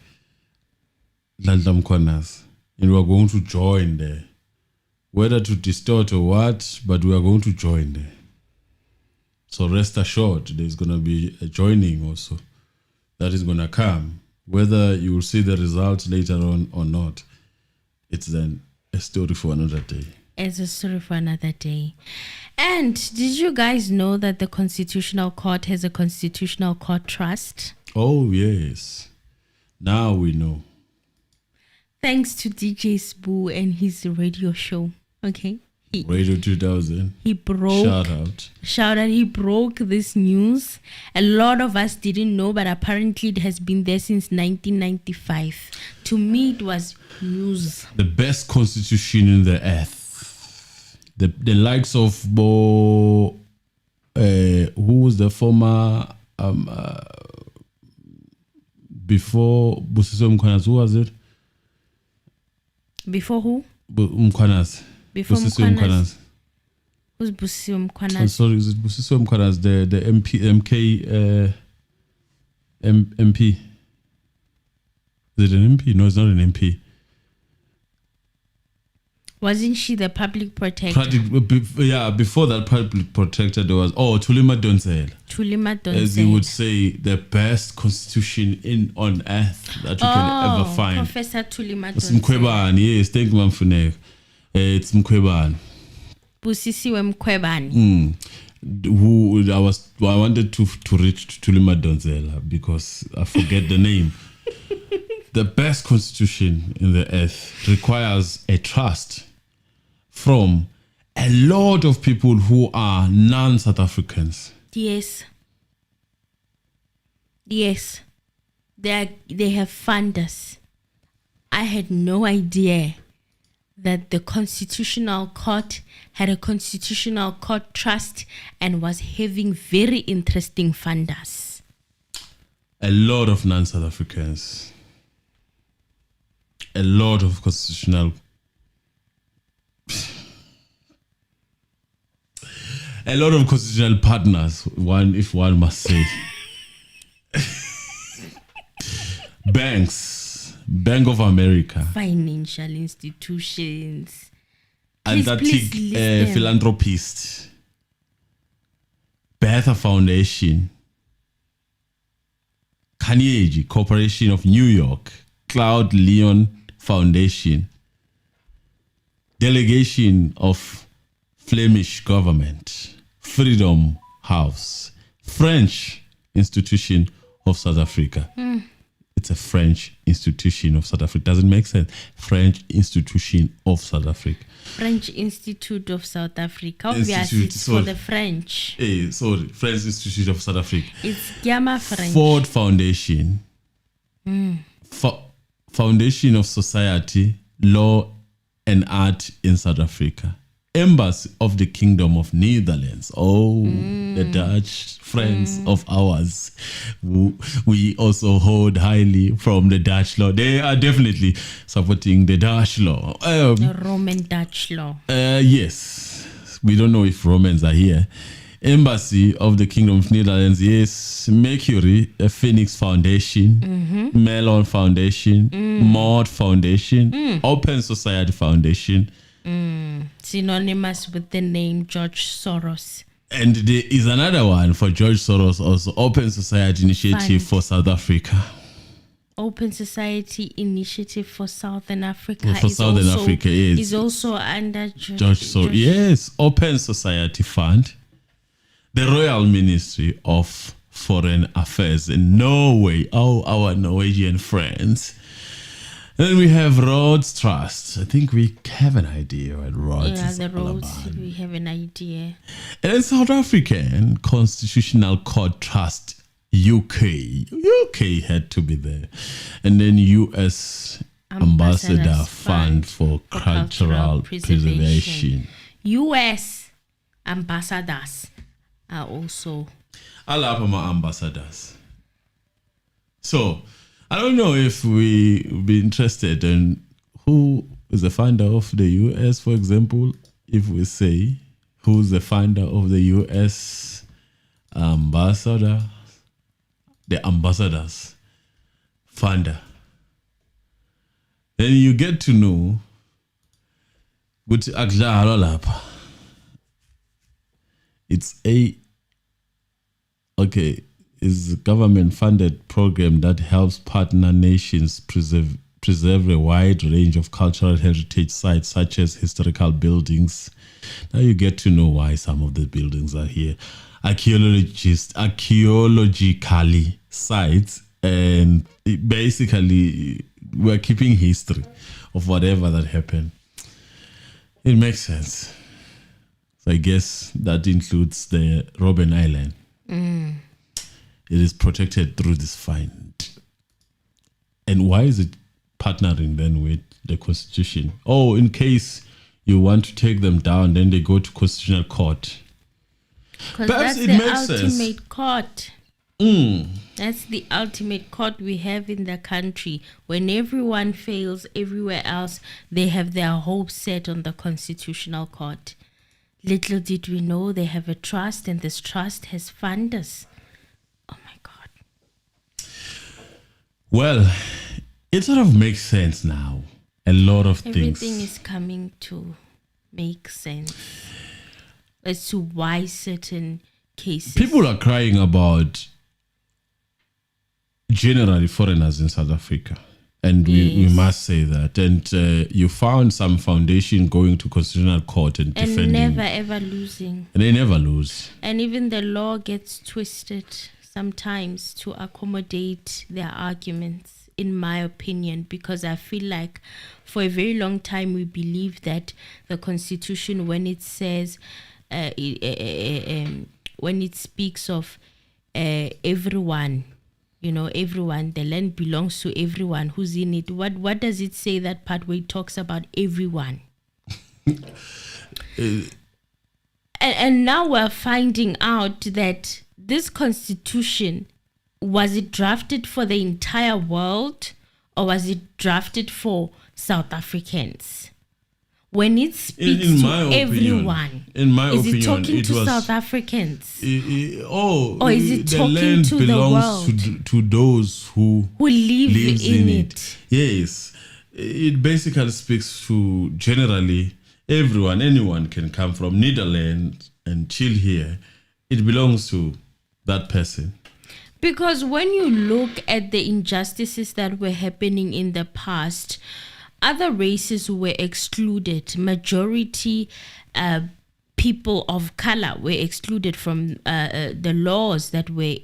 Speaker 2: Mkhwanazi'S. And we're going to join there. Whether to distort or what, but we are going to join there. So rest assured, there's going to be a joining also that is going to come. Whether you will see the results later on or not, it's then a story for another day.
Speaker 3: It's a story for another day. And did you guys know that the Constitutional Court has a Constitutional Court Trust?
Speaker 2: Oh, yes. Now we know.
Speaker 3: Thanks to DJ Spoo and his radio show. Okay.
Speaker 2: Radio 2000.
Speaker 3: He broke.
Speaker 2: Shout out.
Speaker 3: Shout out. He broke this news. A lot of us didn't know, but apparently it has been there since 1995. To me, it was news.
Speaker 2: The best constitution in the earth. The likes of who was the former before Busiso Mkhwanazi? Who was it?
Speaker 3: Before who?
Speaker 2: Mkhwanazi.
Speaker 3: Before
Speaker 2: Busiso
Speaker 3: Mkhwanazi. Who's Busiso Mkhwanazi?
Speaker 2: I'm sorry, is it Busiso Mkhwanazi, the MP? MP. Is it an MP? No, it's not an MP.
Speaker 3: Wasn't she the public protector?
Speaker 2: Before that public protector, there was Thuli Madonsela.
Speaker 3: Thuli Madonsela.
Speaker 2: As you would say, the best constitution on earth that you can ever find.
Speaker 3: Professor Thuli
Speaker 2: It's
Speaker 3: Madonsela.
Speaker 2: Mkhwebane, yes, thank you, Mkhwanazi. It's Mkhwebane.
Speaker 3: Busisiwe Mkhwebane.
Speaker 2: I wanted to reach Thuli Madonsela because I forget the name. The best constitution in the earth requires a trust from a lot of people who are non-South Africans.
Speaker 3: Yes. Yes. They have funders. I had no idea that the Constitutional Court had a Constitutional Court trust and was having very interesting funders.
Speaker 2: A lot of non-South Africans. A lot of constitutional partners, if one must say. Banks, Bank of America,
Speaker 3: Financial institutions.
Speaker 2: Atlantic
Speaker 3: please list them.
Speaker 2: Philanthropist, Bertha Foundation, Carnegie Corporation of New York, Claude Leon Foundation, Delegation of Flemish Government, Freedom House, French Institution of South Africa. It's a French institution of South Africa. Doesn't make sense. French Institution of South Africa.
Speaker 3: French Institute of South Africa. Obviously, it's for the French.
Speaker 2: French Institute of South Africa.
Speaker 3: It's Gamma French.
Speaker 2: Ford Foundation. Foundation of Society, Law and Art in South Africa. Embassy of the Kingdom of Netherlands. The Dutch friends of ours. We also hold highly from the Dutch law. They are definitely supporting the Dutch law.
Speaker 3: The Roman Dutch law.
Speaker 2: Yes. We don't know if Romans are here. Embassy of the Kingdom of Netherlands, yes. Mercury, a Phoenix Foundation, Melon Foundation, Maud Foundation, Open Society Foundation.
Speaker 3: Synonymous with the name George Soros.
Speaker 2: And there is another one for George Soros also, Open Society Initiative for South Africa.
Speaker 3: Open Society Initiative for Southern Africa.
Speaker 2: Africa, yes.
Speaker 3: Is also under
Speaker 2: George Soros. Yes, Open Society Fund. The Royal Ministry of Foreign Affairs in Norway. Our Norwegian friends. Then we have Roads Trust. I think we have an idea what Roads is
Speaker 3: the
Speaker 2: all
Speaker 3: roads,
Speaker 2: about.
Speaker 3: we have an idea.
Speaker 2: And South African Constitutional Court Trust, UK. UK had to be there. And then US Ambassador Fund for Cultural Preservation.
Speaker 3: US ambassadors are also.
Speaker 2: I love my ambassadors. So, I don't know if we would be interested in who is the founder of the US, for example, if we say who's the founder of the US ambassador, the ambassadors founder. Then you get to know which it's is a government-funded program that helps partner nations preserve a wide range of cultural heritage sites, such as historical buildings. Now you get to know why some of the buildings are here. Archaeologically sites, and basically we're keeping history of whatever that happened. It makes sense. So I guess that includes the Robben Island. It is protected through this fund. And why is it partnering then with the Constitution? Oh, in case you want to take them down, then they go to Constitutional Court.
Speaker 3: Because
Speaker 2: Perhaps
Speaker 3: that's
Speaker 2: it
Speaker 3: the
Speaker 2: makes sense.
Speaker 3: ultimate court. That's the ultimate court we have in the country. When everyone fails everywhere else, they have their hopes set on the Constitutional Court. Little did we know they have a trust, and this trust has funded us. Oh my God.
Speaker 2: Well, it sort of makes sense now. A lot of
Speaker 3: Everything
Speaker 2: things.
Speaker 3: is coming to make sense as to why certain cases.
Speaker 2: People are crying about generally foreigners in South Africa. And we must say that. And you found some foundation going to Constitutional Court and defending.
Speaker 3: And never ever losing.
Speaker 2: And they never lose.
Speaker 3: And even the law gets twisted sometimes to accommodate their arguments, in my opinion, because I feel like for a very long time we believe that the Constitution, when it says, when it speaks of everyone, everyone, the land belongs to everyone who's in it. What does it say, that part where it talks about everyone? And now we're finding out that this Constitution, was it drafted for the entire world, or was it drafted for South Africans? When it speaks to everyone, is it talking to South Africans? Or is it talking to the world?
Speaker 2: To those who
Speaker 3: live in it.
Speaker 2: Yes. It basically speaks to generally everyone. Anyone can come from Netherlands and chill here. It belongs to that person.
Speaker 3: Because when you look at the injustices that were happening in the past, other races were excluded. Majority people of color were excluded from the laws that were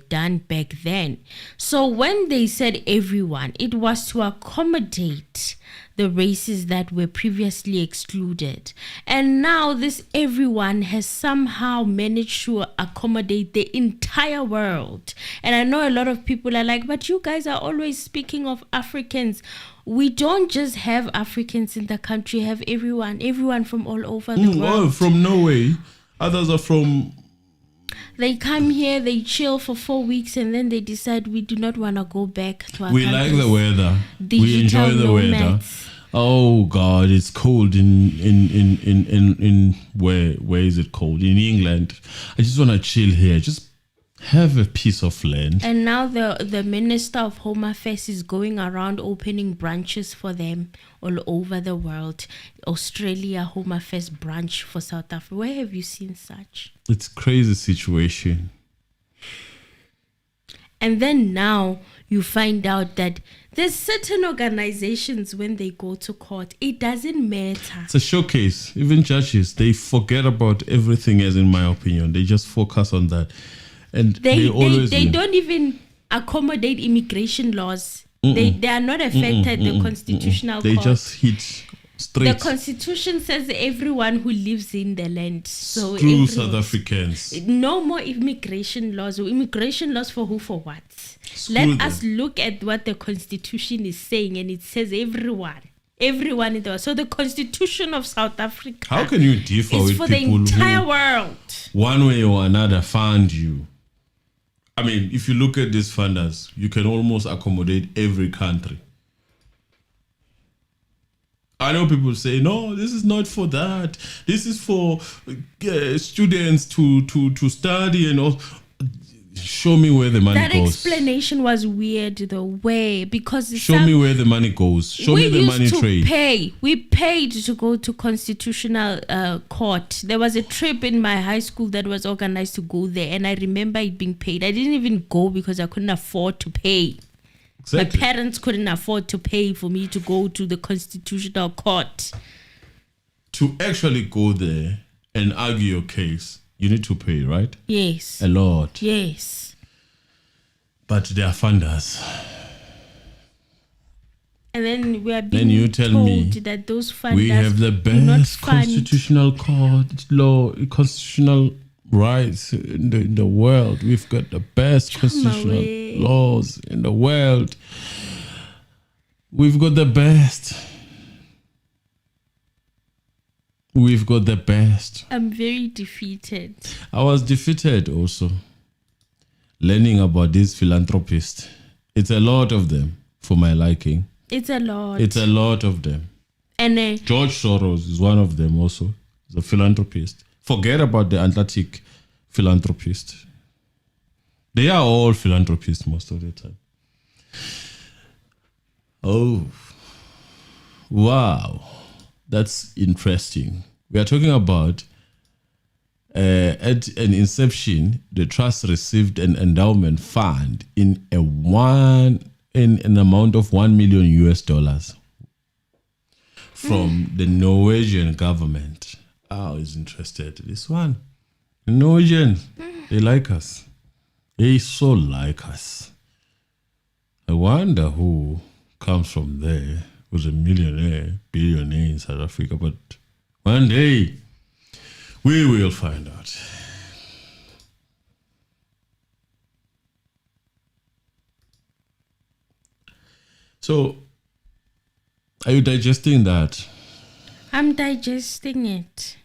Speaker 3: done back then. So when they said everyone, it was to accommodate the races that were previously excluded. And now this everyone has somehow managed to accommodate the entire world. And I know a lot of people are like, but you guys are always speaking of Africans. We don't just have Africans in the country, have everyone from all over the world.
Speaker 2: Oh, from Norway. Others are from...
Speaker 3: They come here, they chill for 4 weeks, and then they decide we do not want to go back to our
Speaker 2: We
Speaker 3: countries.
Speaker 2: like the weather.
Speaker 3: Digital
Speaker 2: We enjoy the weather.
Speaker 3: nomads.
Speaker 2: Oh God, it's cold in where is it cold? In England. I just want to chill here. Just have a piece of land.
Speaker 3: And now the Minister of Home Affairs is going around opening branches for them all over the world. Australia Home Affairs branch for South Africa. Where have you seen such?
Speaker 2: It's crazy situation.
Speaker 3: And then now you find out that there's certain organizations, when they go to court, it doesn't matter.
Speaker 2: It's a showcase. Even judges, they forget about everything, as in my opinion. They just focus on that. And they
Speaker 3: don't even accommodate immigration laws. They are not affected. The Constitutional
Speaker 2: They
Speaker 3: Court.
Speaker 2: just hit straight.
Speaker 3: The Constitution says everyone who lives in the land. So
Speaker 2: Screw South Africans.
Speaker 3: No more immigration laws. Immigration laws for who, for what?
Speaker 2: Screw
Speaker 3: Us look at what the Constitution is saying, and it says everyone in the world. So the Constitution of South Africa.
Speaker 2: How can you differ
Speaker 3: is
Speaker 2: with
Speaker 3: for the
Speaker 2: people
Speaker 3: entire
Speaker 2: who,
Speaker 3: world?
Speaker 2: one way or another, found you? I mean, if you look at these funders, you can almost accommodate every country. I know people say, no, this is not for that. This is for students to study and all. Show me where the money goes.
Speaker 3: That explanation was weird, the way, because
Speaker 2: show me where the money goes. Show me the money trade.
Speaker 3: We paid to go to Constitutional Court. There was a trip in my high school that was organized to go there, and I remember it being paid. I didn't even go because I couldn't afford to pay.
Speaker 2: Exactly.
Speaker 3: My parents couldn't afford to pay for me to go to the Constitutional Court.
Speaker 2: To actually go there and argue your case, you need to pay, right?
Speaker 3: Yes.
Speaker 2: A lot.
Speaker 3: Yes.
Speaker 2: But they are funders.
Speaker 3: And then we are
Speaker 2: Then
Speaker 3: being
Speaker 2: you tell
Speaker 3: told
Speaker 2: me
Speaker 3: that those funders
Speaker 2: we have the
Speaker 3: do not
Speaker 2: best
Speaker 3: fund.
Speaker 2: constitutional constitutional rights in the world. We've got the best constitutional laws in the world. We've got the best. We've got the best.
Speaker 3: I'm very defeated.
Speaker 2: I was defeated also. Learning about these philanthropists. It's a lot of them for my liking.
Speaker 3: It's a lot.
Speaker 2: It's a lot of them.
Speaker 3: And
Speaker 2: George Soros is one of them also. He's a philanthropist. Forget about the Atlantic philanthropist. They are all philanthropists most of the time. Oh, wow. That's interesting. We are talking about at an inception, the trust received an endowment fund in an amount of $1 million US from the Norwegian government. I was interested. This one, the Norwegians, they like us. They so like us. I wonder who comes from there, who's a millionaire, billionaire in South Africa. But one day, we will find out. So, are you digesting that?
Speaker 3: I'm digesting it.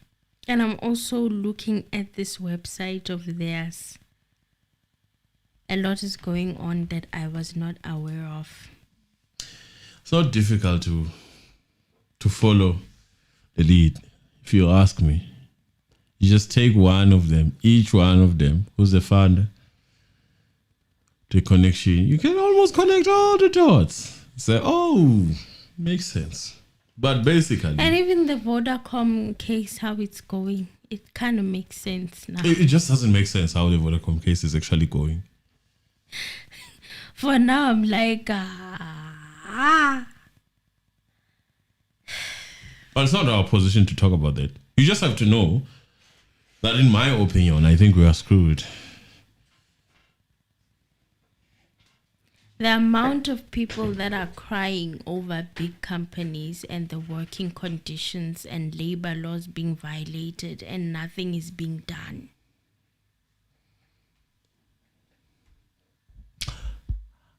Speaker 3: And I'm also looking at this website of theirs. A lot is going on that I was not aware of.
Speaker 2: It's not difficult to follow the lead, if you ask me. You just take one of them, each one of them, who's the founder, the connection. You can almost connect all the dots. Say, oh, makes sense. But basically...
Speaker 3: And even the Vodacom case, how it's going, it kind of makes sense now.
Speaker 2: It just doesn't make sense how the Vodacom case is actually going.
Speaker 3: For now, I'm like,
Speaker 2: But it's not our position to talk about that. You just have to know that, in my opinion, I think we are screwed.
Speaker 3: The amount of people that are crying over big companies and the working conditions and labor laws being violated and nothing is being done.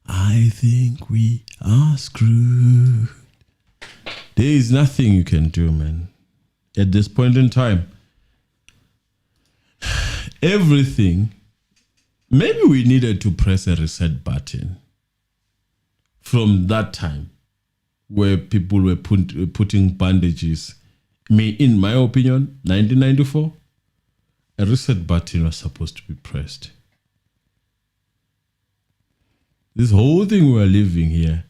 Speaker 2: I think we are screwed. There is nothing you can do, man. At this point in time, everything, maybe we needed to press a reset button from that time where people were putting bandages. In my opinion, 1994, a reset button was supposed to be pressed. This whole thing we're living here,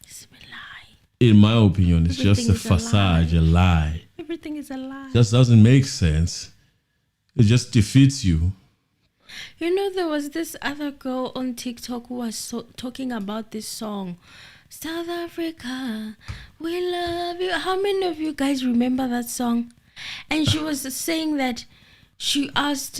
Speaker 3: It's a lie.
Speaker 2: in my opinion, it's
Speaker 3: Everything
Speaker 2: just a
Speaker 3: is a
Speaker 2: facade, a lie.
Speaker 3: Everything is a lie.
Speaker 2: Just doesn't make sense. It just defeats you.
Speaker 3: You know, there was this other girl on TikTok who was talking about this song, South Africa, we love you. How many of you guys remember that song? And she was saying that she asked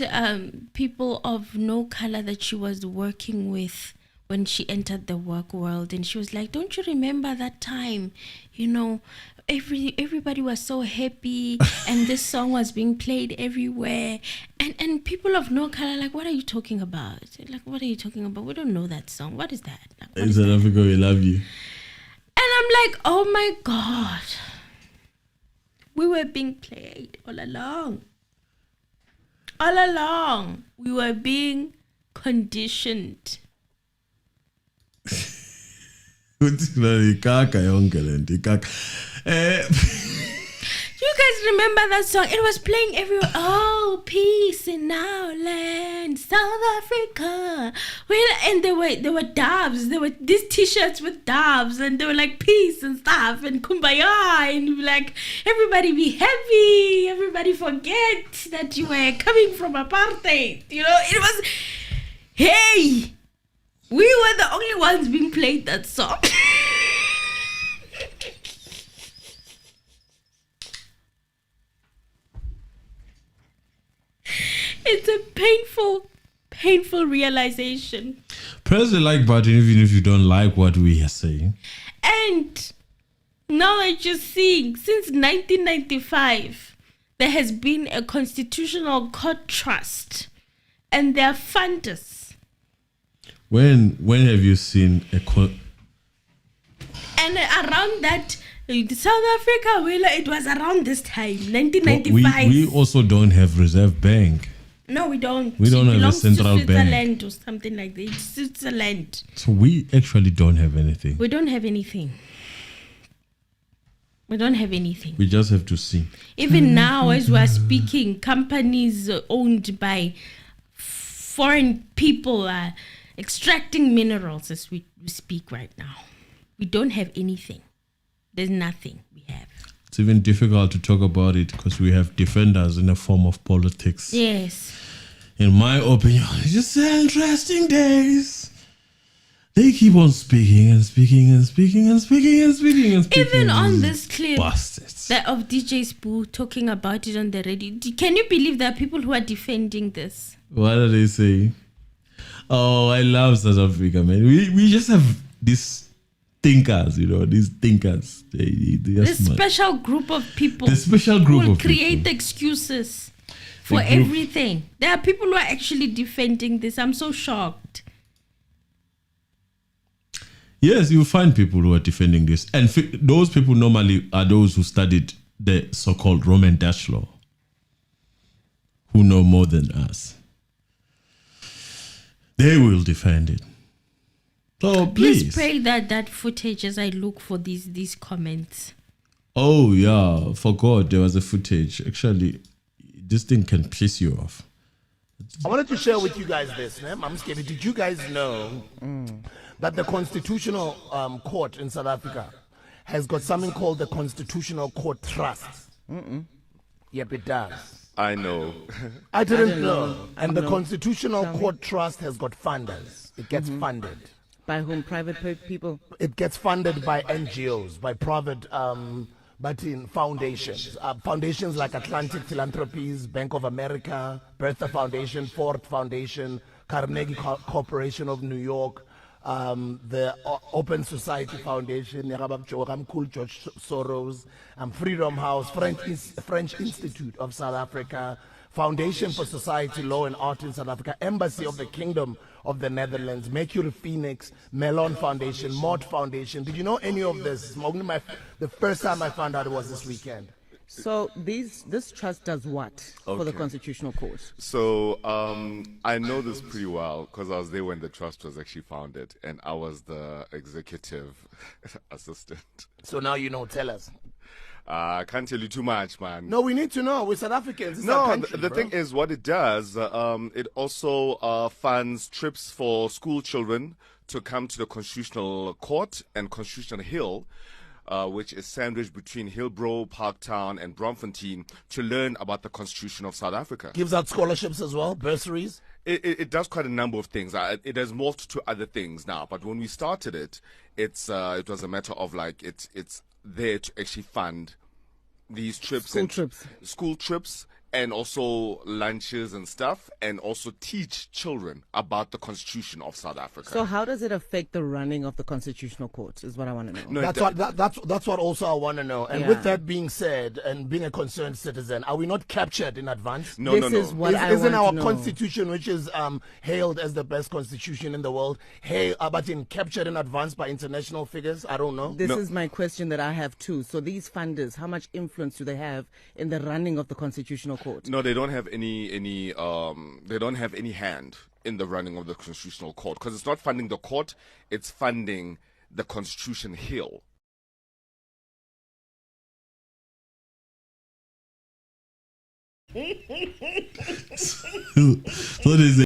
Speaker 3: people of no color that she was working with when she entered the work world, and she was like, don't you remember that time, you know, everybody was so happy and this song was being played everywhere, and people of no color like, what are you talking about? Like, what are you talking about? We don't know that song. What is that? Like,
Speaker 2: In South Africa, we love you.
Speaker 3: and I'm like, oh my God, we were being played all along. All along, we were being conditioned.
Speaker 2: You guys
Speaker 3: remember that song? It was playing everywhere. Oh, peace in our land, South Africa. And there were doves. There were these T-shirts with doves, and they were like peace and stuff and kumbaya, and like, everybody be happy. Everybody forget that you were coming from apartheid. You know, it was, hey, we were the only ones being played that song. It's a painful realization.
Speaker 2: press the like button even if you don't like what we are saying.
Speaker 3: And Now that you're seeing, since 1995, there has been a constitutional court trust, and their funders.
Speaker 2: When have you seen a
Speaker 3: And around that, South Africa, it was around this time, 1995.
Speaker 2: we also don't have Reserve Bank.
Speaker 3: No, we don't.
Speaker 2: We don't
Speaker 3: It
Speaker 2: have a
Speaker 3: belongs
Speaker 2: central
Speaker 3: to
Speaker 2: bank.
Speaker 3: Switzerland or something like that. It's Switzerland.
Speaker 2: So we actually don't have anything.
Speaker 3: We don't have anything. We don't have anything.
Speaker 2: We just have to see.
Speaker 3: Even now, as we are speaking, companies owned by foreign people are extracting minerals as we speak right now. We don't have anything. There's nothing we have.
Speaker 2: It's even difficult to talk about it because we have defenders in the form of politics.
Speaker 3: Yes.
Speaker 2: In my opinion, it's just interesting days. They keep on speaking and speaking and speaking and speaking and speaking and speaking.
Speaker 3: Even on this clip
Speaker 2: Bastards.
Speaker 3: that of DJ Spoo talking about it on the radio, can you believe there are people who are defending this?
Speaker 2: What are they saying? Oh, I love South Africa, man. We just have these thinkers, these thinkers. They are
Speaker 3: This
Speaker 2: smart.
Speaker 3: special group of people.
Speaker 2: The special group
Speaker 3: who will
Speaker 2: of
Speaker 3: create
Speaker 2: people.
Speaker 3: excuses for
Speaker 2: group.
Speaker 3: everything. There are people who are actually defending this. I'm so shocked.
Speaker 2: Yes, you find people who are defending this. And those people normally are those who studied the so-called Roman Dutch law, who know more than us. They will defend it. So
Speaker 3: Please
Speaker 2: please.
Speaker 3: pray that that footage as I look for these comments.
Speaker 2: Oh, yeah. Forgot there was a footage. Actually, this thing can piss you off.
Speaker 6: I wanted to share with you guys this, man. I'm scared. Did you guys know that the Constitutional Court in South Africa has got something called the Constitutional Court Trust? Yep, it does.
Speaker 7: I know.
Speaker 6: I didn't know. And the Constitutional Court Trust has got funders. It gets funded.
Speaker 8: By whom? Private people?
Speaker 6: It gets funded by NGOs, by private but in foundations. Foundations like Atlantic Philanthropies, Bank of America, Bertha Foundation, Ford Foundation, Carnegie Corporation of New York, the Open Society Foundation, George Soros, Freedom House, French Institute of South Africa, Foundation for Society, Law and Art in South Africa, Embassy of the Kingdom of the Netherlands, Mercury Phoenix, Mellon Foundation, Mott Foundation. Did you know any of this? The first time I found out it was this weekend.
Speaker 8: So this trust does what for the
Speaker 7: Okay.
Speaker 8: Constitutional Court?
Speaker 7: So I know this pretty well because I was there when the trust was actually founded, and I was the executive assistant.
Speaker 6: So now you know, tell us.
Speaker 7: I can't tell you too much, man.
Speaker 6: No, we need to know. We're South Africans. It's our
Speaker 7: No,
Speaker 6: country,
Speaker 7: the
Speaker 6: bro.
Speaker 7: thing is, what it does, it also funds trips for school children to come to the Constitutional Court and Constitutional Hill, which is sandwiched between Hillbrow, Parktown, and Bloemfontein, to learn about the Constitution of South Africa.
Speaker 6: Gives out scholarships as well, bursaries.
Speaker 7: It does quite a number of things. It has morphed to other things now, but when we started it, it was a matter of like it's there to actually fund these trips, school trips, and also lunches and stuff, and also teach children about the Constitution of South Africa.
Speaker 8: So how does it affect the running of the Constitutional Court is what I want to know.
Speaker 7: No,
Speaker 6: That's what also I want to know. And
Speaker 8: Yeah.
Speaker 6: with that being said, and being a concerned citizen, are we not captured in advance?
Speaker 7: no,
Speaker 8: This
Speaker 7: no,
Speaker 8: is
Speaker 7: no.
Speaker 8: what I
Speaker 6: Isn't
Speaker 8: want
Speaker 6: our
Speaker 8: to know.
Speaker 6: constitution, which is hailed as the best constitution in the world, captured in advance by international figures? I don't know.
Speaker 8: This is my question that I have too. So these funders, how much influence do they have in the running of the Constitutional Court?
Speaker 7: No, they don't have any they don't have any hand in the running of the Constitutional Court, because it's not funding the court, it's funding the Constitution Hill.
Speaker 2: So there's